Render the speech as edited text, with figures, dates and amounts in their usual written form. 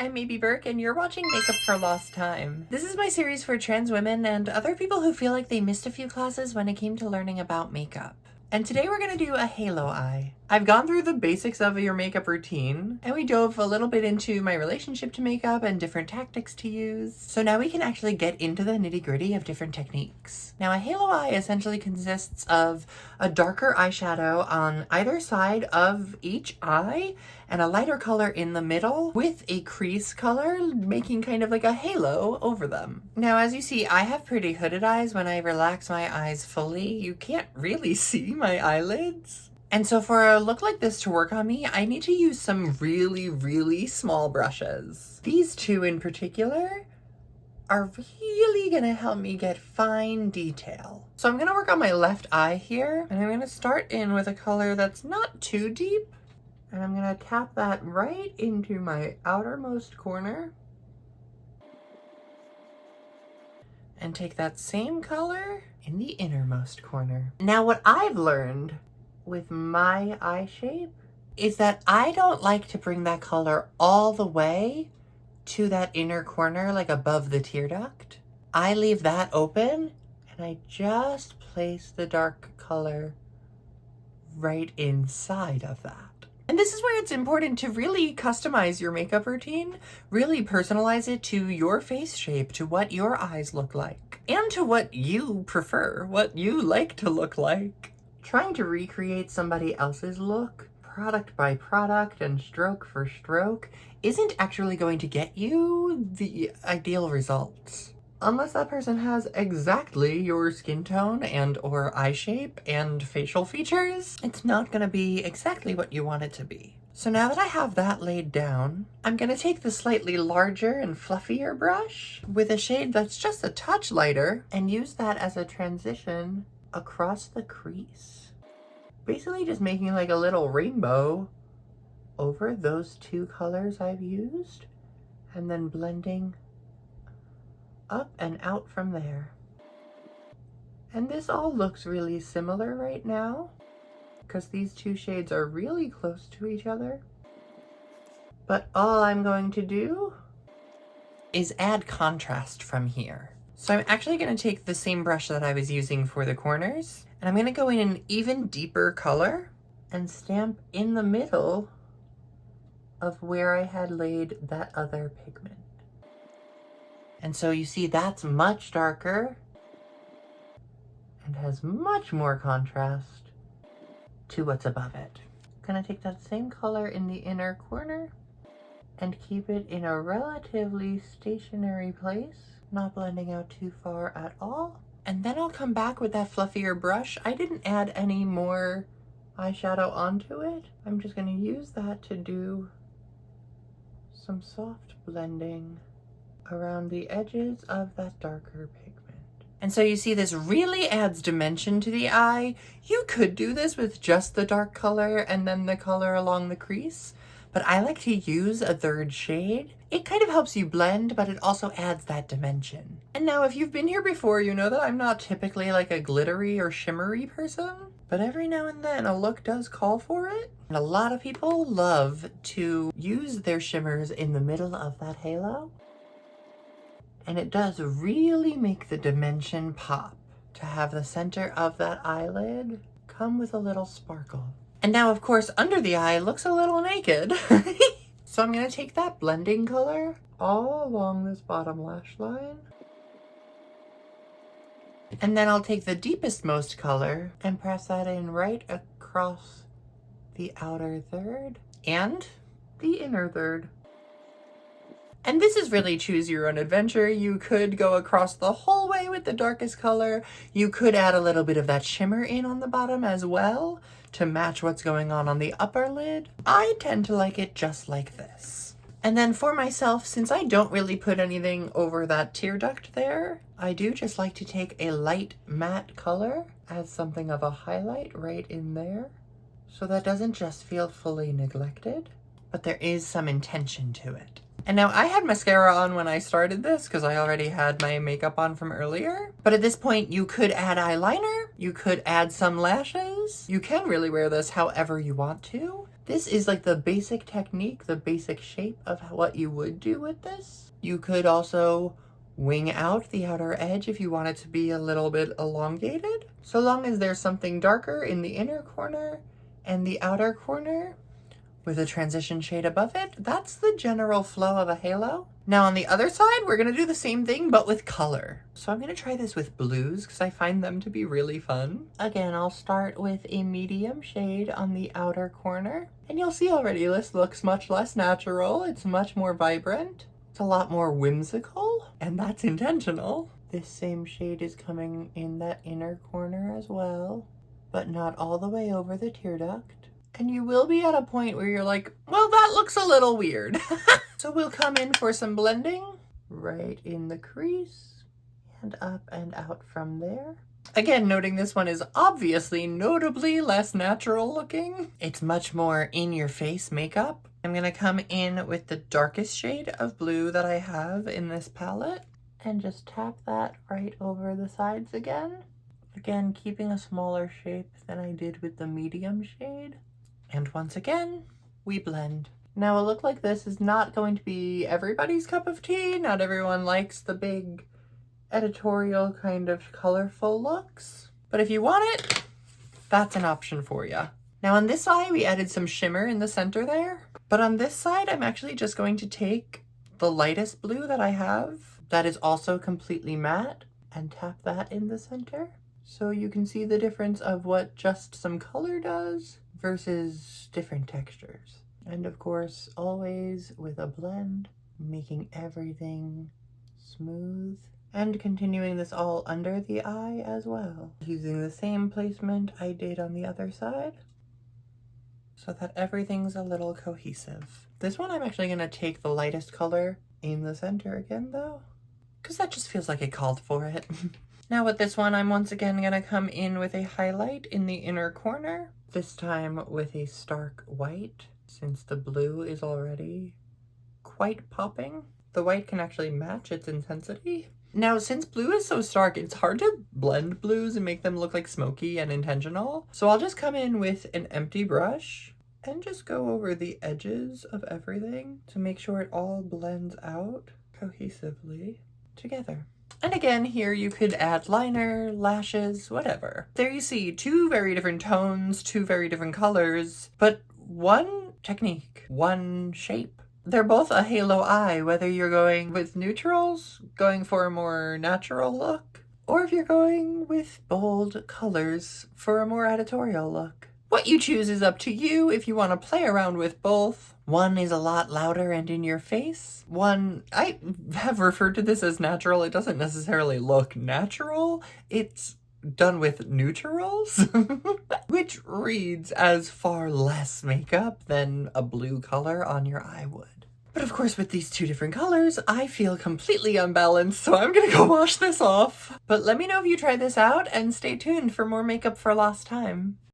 I'm Maybe Burke, and you're watching Makeup for Lost Time. This is my series for trans women and other people who feel like they missed a few classes when it came to learning about makeup. And today we're gonna do a halo eye. I've gone through the basics of your makeup routine, and we dove a little bit into my relationship to makeup and different tactics to use. So now we can actually get into the nitty-gritty of different techniques. Now, a halo eye essentially consists of a darker eyeshadow on either side of each eye and a lighter color in the middle with a crease color making kind of like a halo over them. Now, as you see, I have pretty hooded eyes. When I relax my eyes fully, you can't really see my eyelids. And so for a look like this to work on me, I need to use some really, really small brushes. These two in particular are really gonna help me get fine detail. So I'm gonna work on my left eye here, and I'm gonna start in with a color that's not too deep, and I'm gonna tap that right into my outermost corner, and take that same color in the innermost corner. Now, what I've learned with my eye shape is that I don't like to bring that color all the way to that inner corner, like above the tear duct. I leave that open and I just place the dark color right inside of that. And this is where it's important to really customize your makeup routine, really personalize it to your face shape, to what your eyes look like, and to what you prefer, what you like to look like. Trying to recreate somebody else's look, product by product and stroke for stroke, isn't actually going to get you the ideal results. Unless that person has exactly your skin tone and or eye shape and facial features, it's not gonna be exactly what you want it to be. So now that I have that laid down, I'm gonna take the slightly larger and fluffier brush with a shade that's just a touch lighter and use that as a transition across the crease. Basically just making like a little rainbow over those two colors I've used, and then blending up and out from there. And this all looks really similar right now because these two shades are really close to each other. But all I'm going to do is add contrast from here. So I'm actually going to take the same brush that I was using for the corners, and I'm going to go in an even deeper color and stamp in the middle of where I had laid that other pigment. And so you see that's much darker and has much more contrast to what's above it. I'm going to take that same color in the inner corner and keep it in a relatively stationary place, not blending out too far at all. And then I'll come back with that fluffier brush. I didn't add any more eyeshadow onto it. I'm just going to use that to do some soft blending around the edges of that darker pigment. And so you see this really adds dimension to the eye. You could do this with just the dark color and then the color along the crease, but I like to use a third shade. It kind of helps you blend, but it also adds that dimension. And now if you've been here before, you know that I'm not typically like a glittery or shimmery person, but every now and then a look does call for it. And a lot of people love to use their shimmers in the middle of that halo. And it does really make the dimension pop to have the center of that eyelid come with a little sparkle. And now, of course, under the eye looks a little naked. So I'm going to take that blending color all along this bottom lash line. And then I'll take the deepest most color and press that in right across the outer third and the inner third. And this is really choose your own adventure. You could go across the whole way with the darkest color. You could add a little bit of that shimmer in on the bottom as well to match what's going on the upper lid. I tend to like it just like this. And then for myself, since I don't really put anything over that tear duct there, I do just like to take a light matte color, add something of a highlight right in there, so that doesn't just feel fully neglected, but there is some intention to it. And now I had mascara on when I started this because I already had my makeup on from earlier. But at this point you could add eyeliner, you could add some lashes. You can really wear this however you want to. This is like the basic technique, the basic shape of what you would do with this. You could also wing out the outer edge if you want it to be a little bit elongated. So long as there's something darker in the inner corner and the outer corner with a transition shade above it, that's the general flow of a halo. Now on the other side, we're gonna do the same thing, but with color. So I'm gonna try this with blues because I find them to be really fun. Again, I'll start with a medium shade on the outer corner. And you'll see already this looks much less natural. It's much more vibrant. It's a lot more whimsical, and that's intentional. This same shade is coming in that inner corner as well, but not all the way over the tear duct. And you will be at a point where you're like, well, that looks a little weird. So we'll come in for some blending right in the crease and up and out from there. Again, noting this one is obviously notably less natural looking. It's much more in your face makeup. I'm gonna come in with the darkest shade of blue that I have in this palette and just tap that right over the sides again. Again, keeping a smaller shape than I did with the medium shade. And once again, we blend. Now a look like this is not going to be everybody's cup of tea. Not everyone likes the big editorial kind of colorful looks. But if you want it, that's an option for you. Now on this eye, we added some shimmer in the center there. But on this side, I'm actually just going to take the lightest blue that I have that is also completely matte and tap that in the center. So you can see the difference of what just some color does versus different textures. And of course, always with a blend, making everything smooth and continuing this all under the eye as well. Using the same placement I did on the other side so that everything's a little cohesive. This one I'm actually gonna take the lightest color in the center again though, because that just feels like it called for it. Now with this one, I'm once again gonna come in with a highlight in the inner corner. This time with a stark white, since the blue is already quite popping. The white can actually match its intensity. Now, since blue is so stark, it's hard to blend blues and make them look like smoky and intentional. So I'll just come in with an empty brush and just go over the edges of everything to make sure it all blends out cohesively together. And again, here you could add liner, lashes, whatever. There you see two very different tones, two very different colors, but one technique, one shape. They're both a halo eye, whether you're going with neutrals, going for a more natural look, or if you're going with bold colors for a more editorial look. What you choose is up to you if you want to play around with both. One is a lot louder and in your face. One, I have referred to this as natural. It doesn't necessarily look natural. It's done with neutrals, which reads as far less makeup than a blue color on your eye would. But of course, with these two different colors, I feel completely unbalanced, so I'm gonna go wash this off. But let me know if you try this out, and stay tuned for more Makeup for Lost Time.